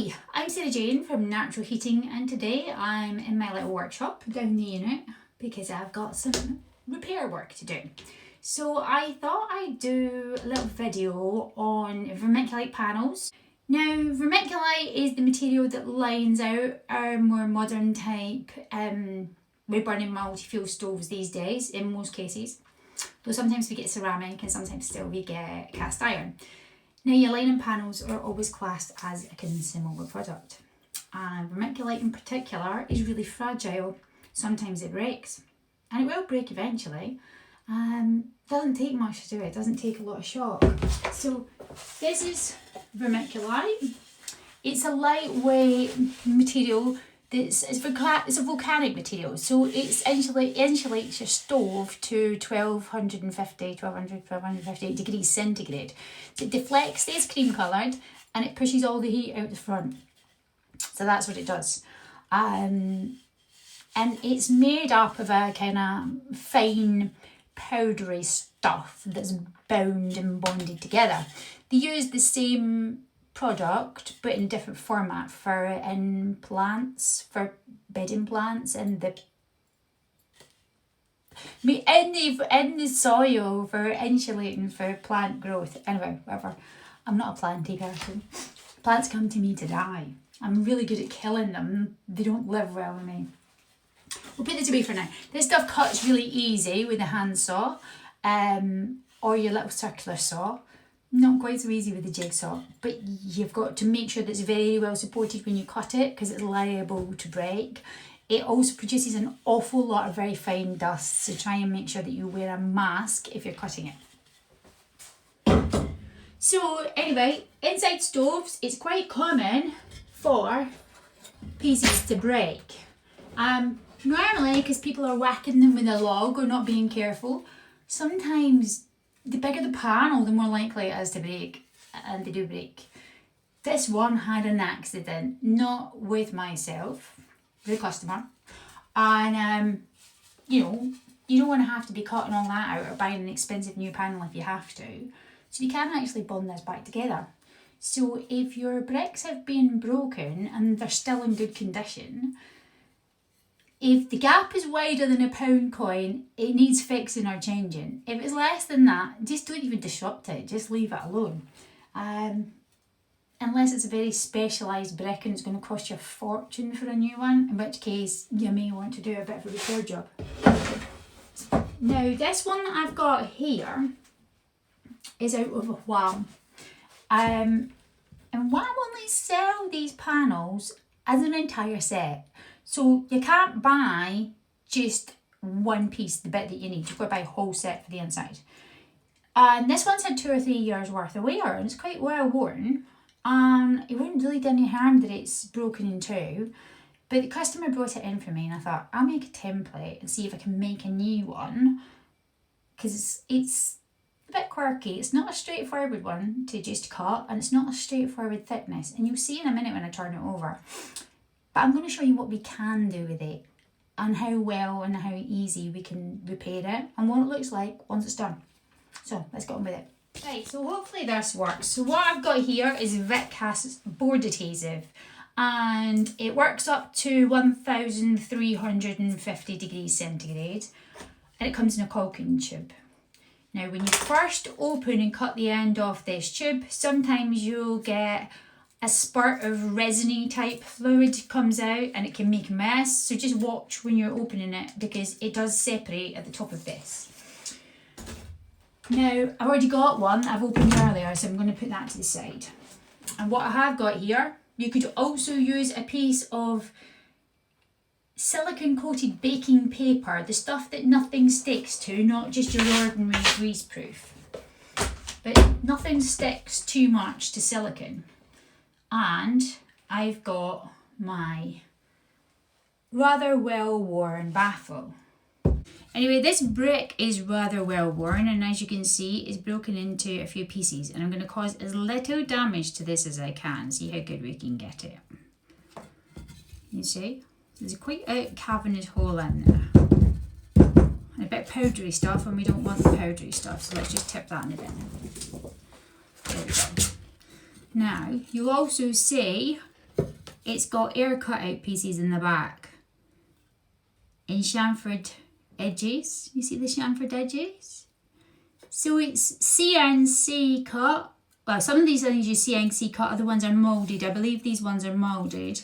Hi, I'm Sarah Jane from Natural Heating, and today I'm in my little workshop down the unit because I've got some repair work to do. So I thought I'd do a little video on vermiculite panels. Now, vermiculite is the material that lines out our more modern type wood burning multi-fuel stoves these days in most cases. Though sometimes we get ceramic and sometimes still we get cast iron. Now, your lining panels are always classed as a consumable product, and vermiculite in particular is really fragile. Sometimes it breaks, and it will break eventually. Doesn't take much to do it, doesn't take a lot of shock. So this is vermiculite. It's a lightweight material. It's a volcanic material, so it insulates your stove to 1250 degrees centigrade. So it deflects, stays cream coloured, and it pushes all the heat out the front. So that's what it does. And it's made up of a kind of fine, powdery stuff that's bound and bonded together. They use the same product but in different format for plants, for bedding plants, and in the soil for insulating for plant growth. Anyway, whatever. I'm not a planty person. Plants come to me to die. I'm really good at killing them. They don't live well with me. We'll put this away for now. This stuff cuts really easy with a hand saw, or your little circular saw. Not quite so easy with the jigsaw, but you've got to make sure that it's very well supported when you cut it because it's liable to break. It also produces an awful lot of very fine dust, so try and make sure that you wear a mask if you're cutting it. So anyway, inside stoves, it's quite common for pieces to break. Normally, because people are whacking them with a log or not being careful, sometimes the bigger the panel, the more likely it is to break, and they do break. This one had an accident, not with myself, the customer, and you don't want to have to be cutting all that out or buying an expensive new panel if you have to. So you can actually bond this back together. So if your bricks have been broken and they're still in good condition, if the gap is wider than a £1 coin, it needs fixing or changing. If it's less than that, just don't even disrupt it, just leave it alone. Unless it's a very specialised brick and it's going to cost you a fortune for a new one, in which case you may want to do a bit of a repair job. Now, this one that I've got here is out of a Wham. And Wham only sell these panels as an entire set. So you can't buy just one piece, the bit that you need. You've got to buy a whole set for the inside. And this one's had 2 or 3 years worth of wear, and it's quite well worn. It wouldn't really do any harm that it's broken in two. But the customer brought it in for me, and I thought, I'll make a template and see if I can make a new one. Because it's a bit quirky. It's not a straightforward one to just cut, and it's not a straightforward thickness. And you'll see in a minute when I turn it over. But I'm going to show you what we can do with it, and how well and how easy we can repair it, and what it looks like once it's done. So let's get on with it. Right, so hopefully this works. So what I've got here is VicCast board adhesive, and it works up to 1350 degrees centigrade, and it comes in a caulking tube. Now, when you first open and cut the end off this tube, sometimes you'll get a spurt of resiny type fluid comes out and it can make a mess. So just watch when you're opening it, because it does separate at the top of this. Now, I've already got one I've opened earlier, so I'm going to put that to the side. And what I have got here, you could also use a piece of silicone coated baking paper, the stuff that nothing sticks to, not just your ordinary grease proof. But nothing sticks too much to silicone. And I've got my rather well-worn baffle. Anyway, this brick is rather well-worn, and as you can see, it's broken into a few pieces, and I'm going to cause as little damage to this as I can. See how good we can get it. You see? There's quite a cavernous hole in there. And a bit powdery stuff, and we don't want the powdery stuff, so let's just tip that in the bin. There we go. Now, you'll also see it's got air cutout pieces in the back. In chamfered edges. You see the chamfered edges? So it's CNC cut. Well, some of these things you CNC cut, other ones are moulded. I believe these ones are moulded.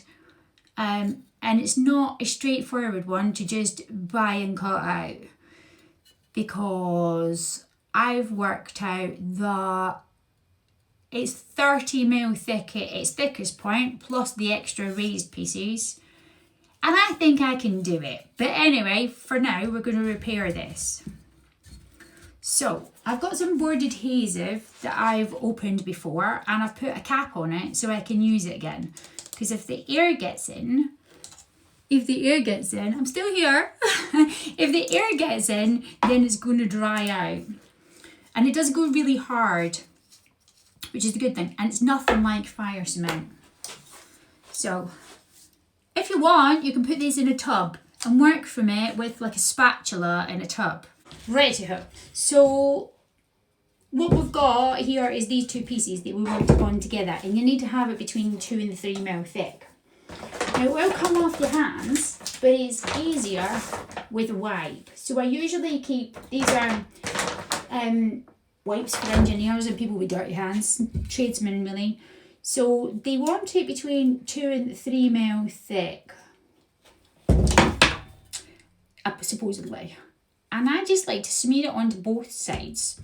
And it's not a straightforward one to just buy and cut out, because I've worked out that it's 30mm thick at its thickest point, plus the extra raised pieces. And I think I can do it. But anyway, for now, we're going to repair this. So, I've got some boarded adhesive that I've opened before, and I've put a cap on it so I can use it again. Because if the air gets in, I'm still here. If the air gets in, then it's going to dry out. And it does go really hard, which is the good thing. And it's nothing like fire cement. So, if you want, you can put these in a tub and work from it with like a spatula in a tub. Righty-ho. So, what we've got here is these two pieces that we want to bond together. And you need to have it between 2 and 3mm thick. Now, it will come off your hands, but it's easier with a wipe. So I usually keep, these are wipes for engineers and people with dirty hands, tradesmen really. So they want it between 2 and 3mm thick, supposedly. And I just like to smear it onto both sides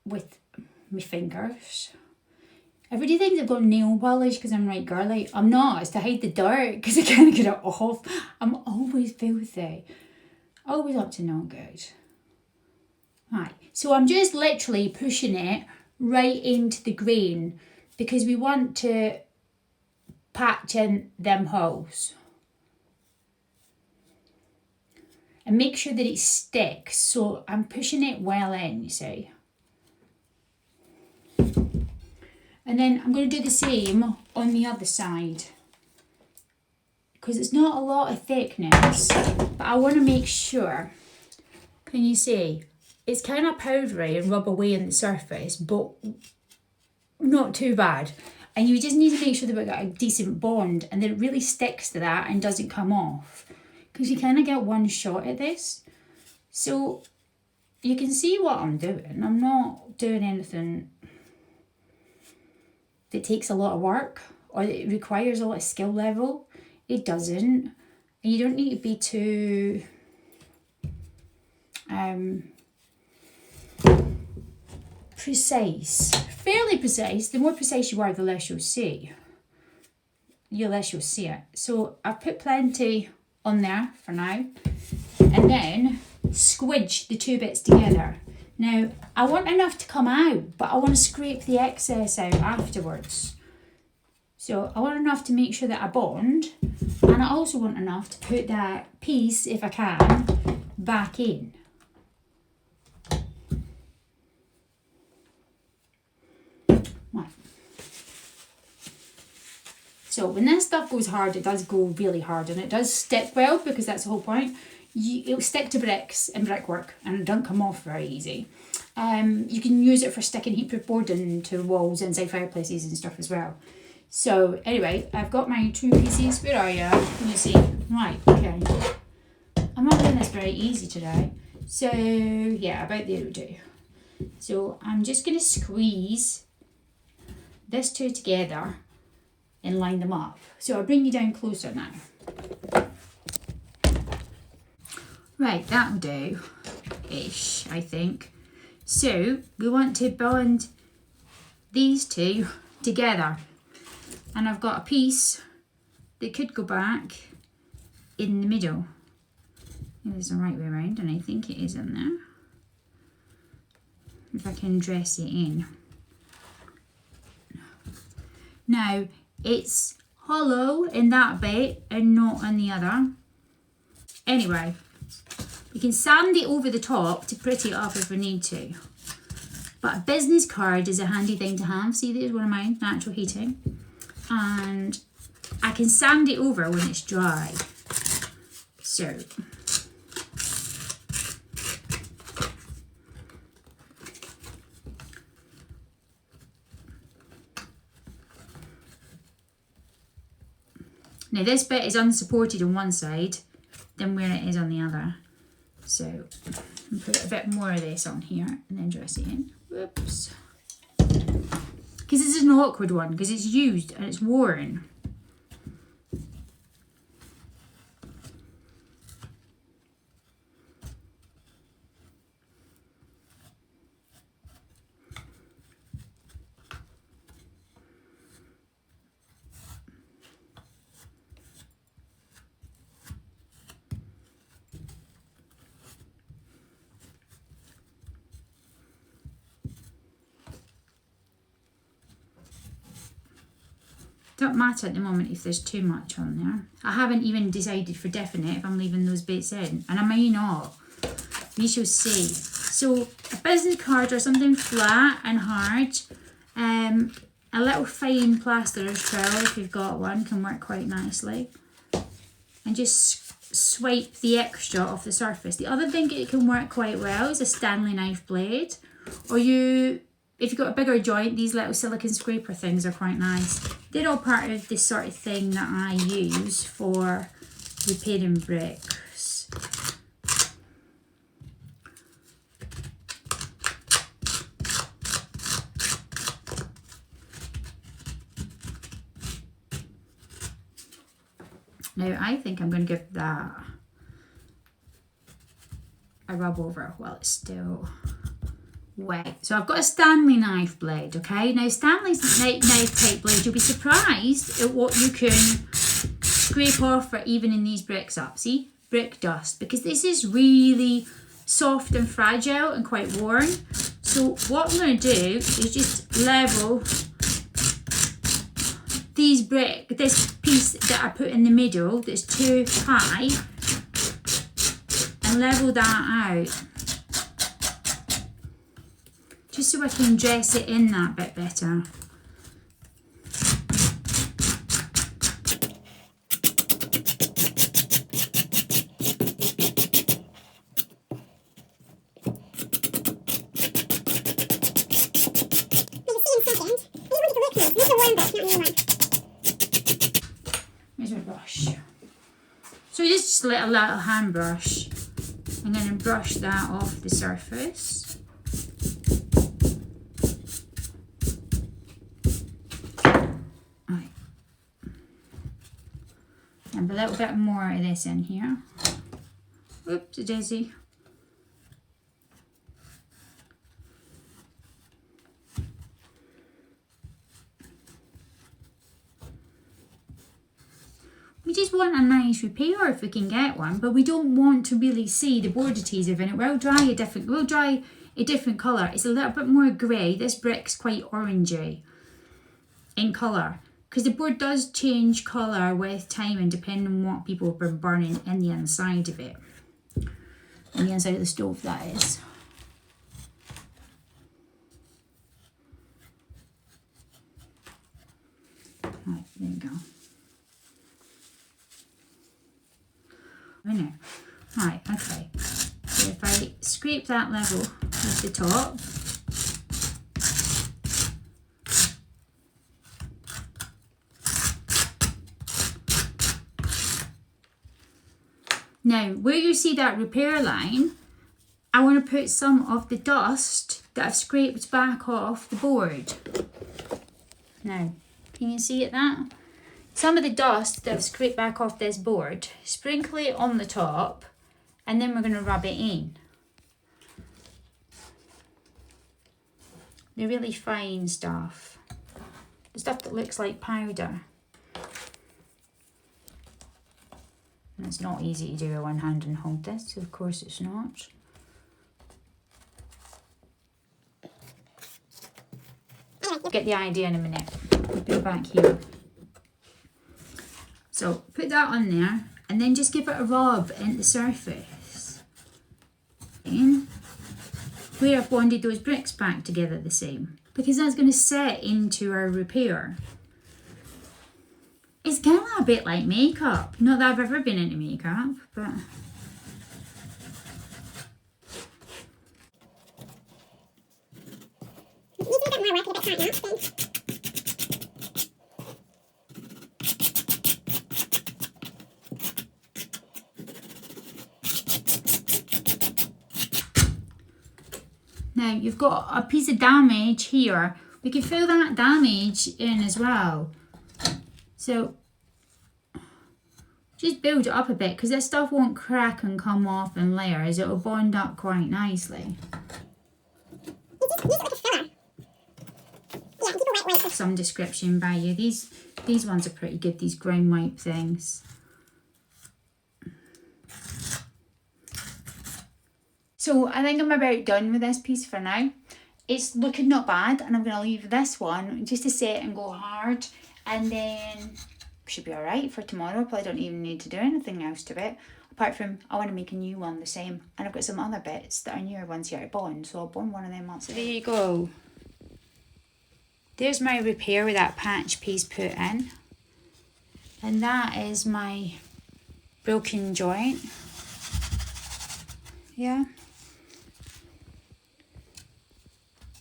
with my fingers. Everybody thinks I've got nail polish because I'm right girly. I'm not. It's to hide the dirt because I can't get it off. I'm always filthy. Always up to no good. Right. So I'm just literally pushing it right into the grain because we want to patch in them holes. And make sure that it sticks. So I'm pushing it well in, you see. And then I'm going to do the same on the other side. Because it's not a lot of thickness. But I want to make sure. Can you see? It's kind of powdery and rub away on the surface. But not too bad. And you just need to make sure that we've got a decent bond. And that it really sticks to that and doesn't come off. Because you kind of get one shot at this. So you can see what I'm doing. I'm not doing anything that takes a lot of work or that it requires a lot of skill level. It doesn't. And you don't need to be too precise. Fairly precise. The more precise you are, the less you'll see. The less you'll see it. So I've put plenty on there for now. And then squidge the two bits together. Now, I want enough to come out, but I want to scrape the excess out afterwards. So I want enough to make sure that I bond, and I also want enough to put that piece, if I can, back in. Right. So when this stuff goes hard, it does go really hard, and it does stick well, because that's the whole point. It'll stick to bricks and brickwork, and it don't come off very easy. You can use it for sticking heat-proof boarding to walls inside fireplaces and stuff as well. So anyway, I've got my two pieces. Where are you? Can you see? Right, okay. I'm not doing this very easy today. So yeah, about there we do. So I'm just going to squeeze this two together and line them up. So I'll bring you down closer now. Right, that'll do-ish, I think. So, we want to bond these two together. And I've got a piece that could go back in the middle. It's the right way around, and I think it is in there. If I can dress it in. Now, it's hollow in that bit and not on the other. Anyway. We can sand it over the top to pretty it up if we need to. But a business card is a handy thing to have. See, there's one of mine, natural heating. And I can sand it over when it's dry. So. Now this bit is unsupported on one side than where it is on the other. So I'll put a bit more of this on here and then dress it in. Whoops. Because this is an awkward one because it's used and it's worn. Don't matter at the moment if there's too much on there. I haven't even decided for definite if I'm leaving those bits in, and I may not. We shall see. So a business card or something flat and hard, a little fine plasterer's trowel if you've got one can work quite nicely, and just swipe the extra off the surface. The other thing it can work quite well is a Stanley knife blade, or if you've got a bigger joint, these little silicone scraper things are quite nice. They're all part of this sort of thing that I use for repairing bricks. Now I think I'm going to give that a rub over while it's still wet. So I've got a Stanley knife blade, okay? Now Stanley's knife type blade, you'll be surprised at what you can scrape off for evening these bricks up. See? Brick dust. Because this is really soft and fragile and quite worn. So what I'm going to do is just level this piece that I put in the middle that's too high, and level that out. Just so I can dress it in that bit better. Here's my brush. So just a little hand brush. I'm going to brush that off the surface. And a little bit more of this in here. Oops, a daisy. We just want a nice repair if we can get one, but we don't want to really see the board adhesive in it. We'll dry a different colour. It's a little bit more grey. This brick's quite orangey in colour, because the board does change colour with time and depending on what people have been burning in the inside of it. On the inside of the stove, that is. Right, there we go. I know. Right, okay. So if I scrape that level with the top, now where you see that repair line, I want to put some of the dust that I've scraped back off the board. Now, can you see it that? Some of the dust that I've scraped back off this board, sprinkle it on the top, and then we're going to rub it in. The really fine stuff. The stuff that looks like powder. And it's not easy to do with one hand and hold this, of course it's not. Get the idea in a minute. I'll put it back here. So put that on there and then just give it a rub in the surface. And where I've bonded those bricks back together the same, because that's going to set into our repair. It's kind of a bit like makeup. Not that I've ever been into makeup, but... Now you've got a piece of damage here. We can fill that damage in as well. So just build it up a bit because this stuff won't crack and come off in layers. It'll bond up quite nicely. Some description by you. These ones are pretty good, these ground wipe things. So I think I'm about done with this piece for now. It's looking not bad, and I'm going to leave this one just to set and go hard, and then should be alright for tomorrow. Probably don't even need to do anything else to it, apart from I want to make a new one the same, and I've got some other bits that are newer ones here to bond, so I'll bond one of them up. So there you go. There's my repair with that patch piece put in, and that is my broken joint. Yeah.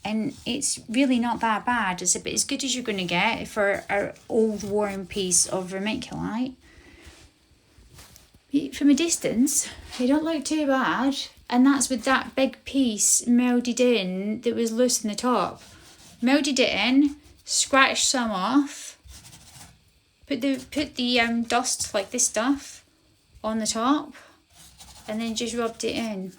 And it's really not that bad. It's as good as you're going to get for an old worn piece of vermiculite. From a distance, they don't look too bad. And that's with that big piece melded in that was loose in the top. Melded it in, scratched some off, put the dust, like this stuff, on the top, and then just rubbed it in.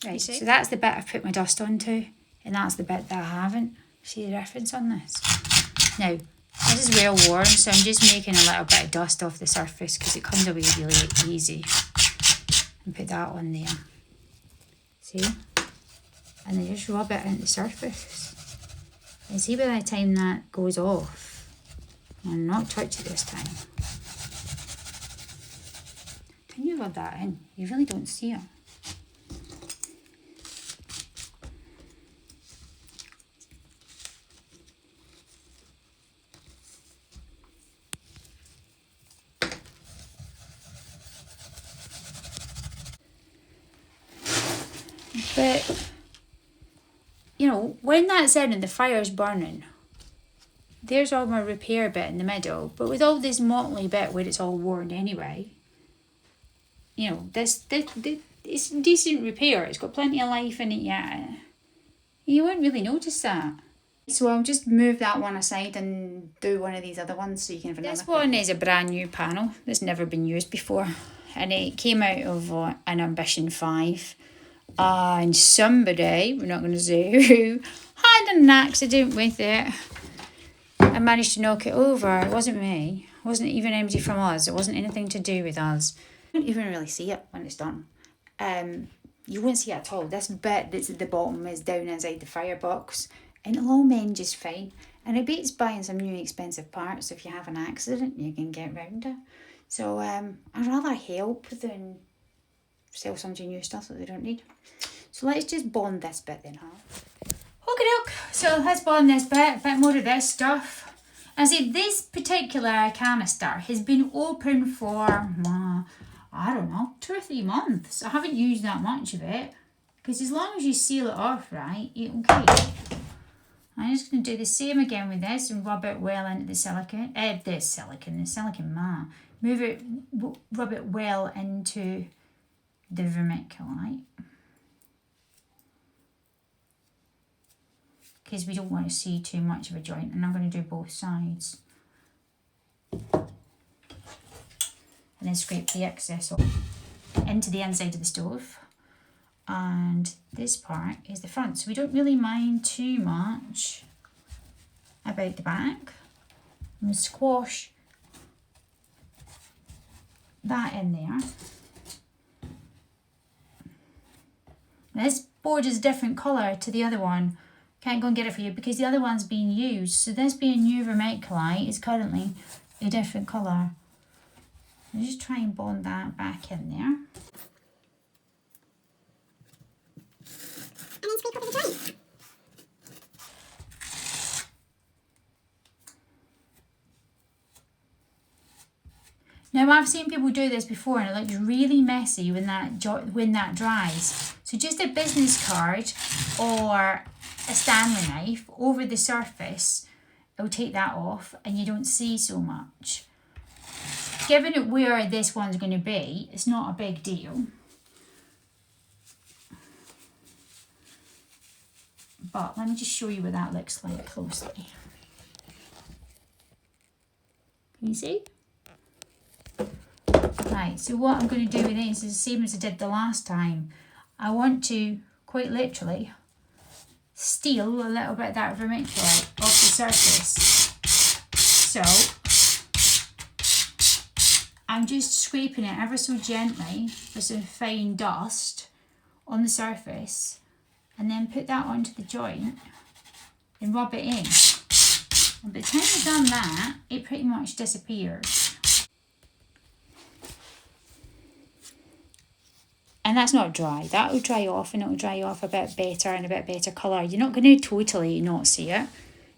Right, so that's the bit I've put my dust onto. And that's the bit that I haven't. See the difference on this? Now, this is well worn, so I'm just making a little bit of dust off the surface because it comes away really easy. And put that on there. See? And then just rub it into the surface. And see by the time that goes off, I'll not touch it this time. Can you rub that in? You really don't see it. But, you know, when that's in and the fire's burning, there's all my repair bit in the middle. But with all this motley bit where it's all worn anyway, you know, this it's decent repair. It's got plenty of life in it yet. You wouldn't really notice that. So I'll just move that one aside and do one of these other ones so you can have another. This one is a brand new panel that's never been used before. And it came out of an Ambition 5. And somebody, we're not going to say who, had an accident with it and managed to knock it over. It wasn't me. It wasn't even anybody from us. It wasn't anything to do with us. You don't even really see it when it's done. You won't see it at all. This bit that's at the bottom is down inside the firebox, and it'll all mend just fine. And it beats buying some new expensive parts. If you have an accident, you can get round it. So I'd rather help than sell somebody new stuff that they don't need. So let's just bond this bit then, huh? Okie doke. So let's bond this bit, a bit more of this stuff. And see, this particular canister has been open for, I don't know, 2 or 3 months. I haven't used that much of it, because as long as you seal it off right, it'll keep. I'm just going to do the same again with this and rub it well into the silicone. The silicone, move it, rub it well into the vermiculite, because we don't want to see too much of a joint, and I'm going to do both sides. And then scrape the excess off into the inside of the stove. And this part is the front, so we don't really mind too much about the back. I'm going to squash that in there. This board is a different colour to the other one. Can't go and get it for you because the other one's being used. So this being new vermiculite is currently a different colour. I'll just try and bond that back in there. And then scrape over the joint. Now I've seen people do this before and it looks really messy when that dries. So just a business card or a Stanley knife over the surface, it'll take that off and you don't see so much. Given it where this one's going to be, it's not a big deal. But let me just show you what that looks like closely. Can you see? Right, so what I'm going to do with this is the same as I did the last time. I want to, quite literally, steal a little bit of that vermiculite off the surface. So, I'm just scraping it ever so gently for some fine dust on the surface, and then put that onto the joint and rub it in. And by the time I've done that, it pretty much disappears. And that's not dry. That will dry off, and it will dry off a bit better and a bit better colour. You're not going to totally not see it,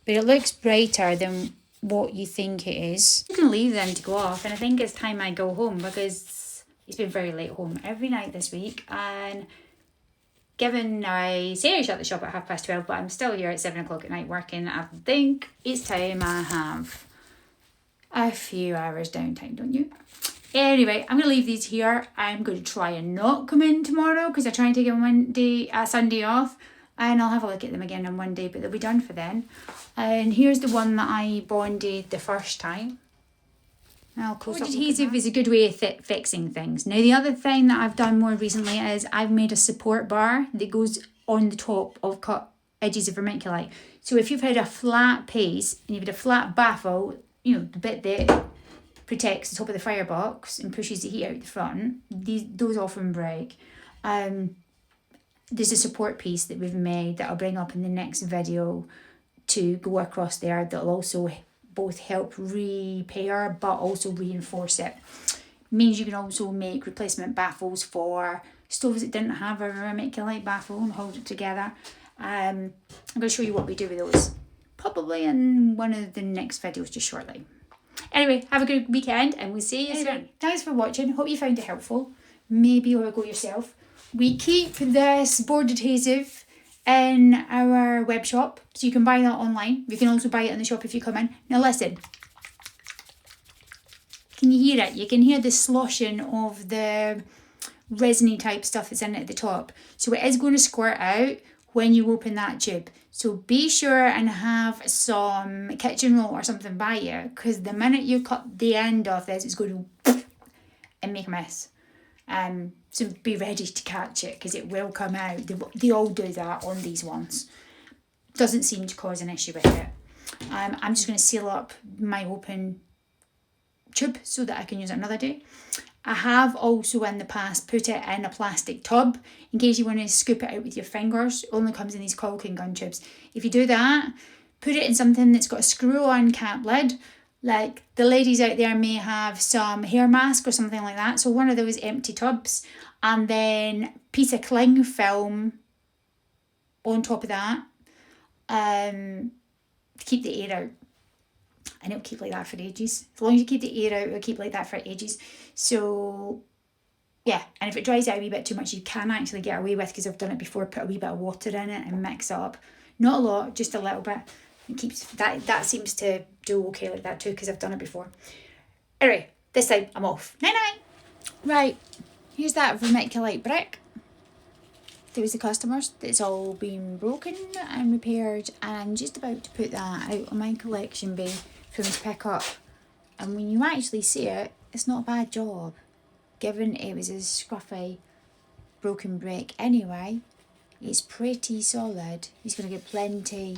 but it looks brighter than what you think it is. I'm going to leave them to go off, and I think it's time I go home because it's been very late home every night this week. And given I say I shut the shop at 12:30, but I'm still here at 7 o'clock at night working, I think it's time I have a few hours downtime, don't you? Anyway, I'm going to leave these here. I'm going to try and not come in tomorrow because I try and take a Sunday off, and I'll have a look at them again on Monday, but they'll be done for then. And here's the one that I bonded the first time. Adhesive is a good way of fixing things. Now, the other thing that I've done more recently is I've made a support bar that goes on the top of cut edges of vermiculite. So if you've had a flat piece and you've had a flat baffle, you know, the bit that protects the top of the firebox and pushes the heat out the front, those often break. There's a support piece that we've made that I'll bring up in the next video to go across there that'll also both help repair but also reinforce it. Means you can also make replacement baffles for stoves that didn't have a vermiculite baffle and hold it together. I'm going to show you what we do with those probably in one of the next videos just shortly. Anyway, have a good weekend and we'll see you soon. Thanks for watching. Hope you found it helpful. Maybe you'll go yourself. We keep this board adhesive in our web shop, so you can buy that online. You can also buy it in the shop if you come in. Now listen, can you hear it? You can hear the sloshing of the resiny type stuff that's in it at the top. So it is going to squirt out when you open that tube. So be sure and have some kitchen roll or something by you, because the minute you cut the end of this, it's going to and make a mess. So be ready to catch it because it will come out. They all do that on these ones. Doesn't seem to cause an issue with it. I'm just going to seal up my open tube so that I can use it another day. I have also in the past put it in a plastic tub in case you want to scoop it out with your fingers. It only comes in these caulking gun tubes. If you do that, put it in something that's got a screw-on cap lid. Like the ladies out there may have some hair mask or something like that. So one of those empty tubs, and then piece of cling film on top of that to keep the air out. And it'll keep like that for ages. As long as you keep the air out, it'll keep like that for ages. So, yeah. And if it dries out a wee bit too much, you can actually get away with, because I've done it before, put a wee bit of water in it and mix it up. Not a lot, just a little bit. It keeps that seems to do okay like that too, because I've done it before. Anyway, this time I'm off. Night-night. Right, here's that vermiculite brick. There's the customers. It's all been broken and repaired, and I'm just about to put that out on my collection bay for them to pick up. And when you actually see it, it's not a bad job, given it was a scruffy broken brick anyway. It's pretty solid. He's going to get plenty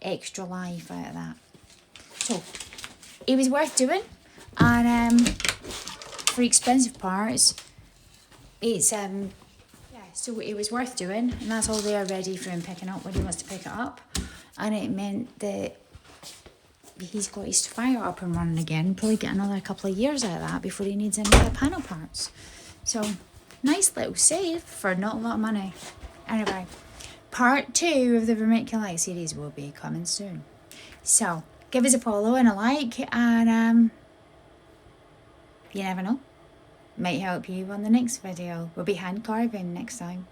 extra life out of that. So it was worth doing, and for expensive parts, it's so it was worth doing, and that's all there ready for him picking up when he wants to pick it up. And it meant that he's got his fire up and running again. Probably get another couple of years out of that before he needs any other panel parts. So nice little save for not a lot of money. Anyway, part 2 of the Vermiculite series will be coming soon. So give us a follow and a like, and you never know, might help you on the next video. We'll be hand carving next time.